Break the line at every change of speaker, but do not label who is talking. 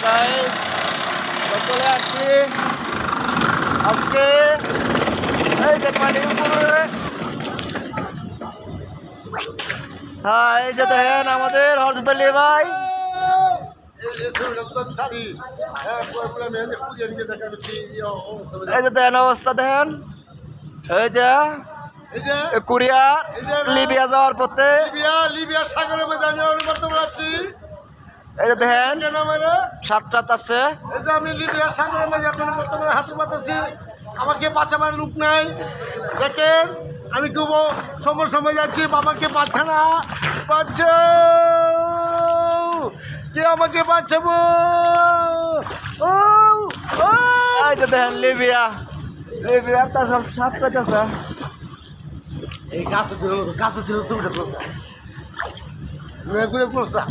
Guys চলে আসছি আজকে এই যে পানির উপরে। হ্যাঁ এই যে দেখেন আমাদের হরজত আলী ভাই, এই যে দেখেন অবস্থা দেখেন, এই যে কোরিয়া লিবিয়া যাওয়ার পথে
লিবিয়ার সাগরের মধ্যে আমি বর্তমান আছি।
এই যে দেখেন সাতটা আছে,
এই যে আমি লিবিয়ার সাগরের মাঝে এখন বর্তমানে হাতে পাতাছি, আমাকে বাঁচাবার লোক নাই। দেখেন আমি খুব সময় যাচ্ছি, বাবাকে বাঁচা না বাঁচো, কে আমাকে বাঁচাবো।
এই যে দেখেন লিবিয়া তার সব সাতটা আছে।
এই গাছে দিল ছবিটা করছে ঘুরে ঘুরে করছে।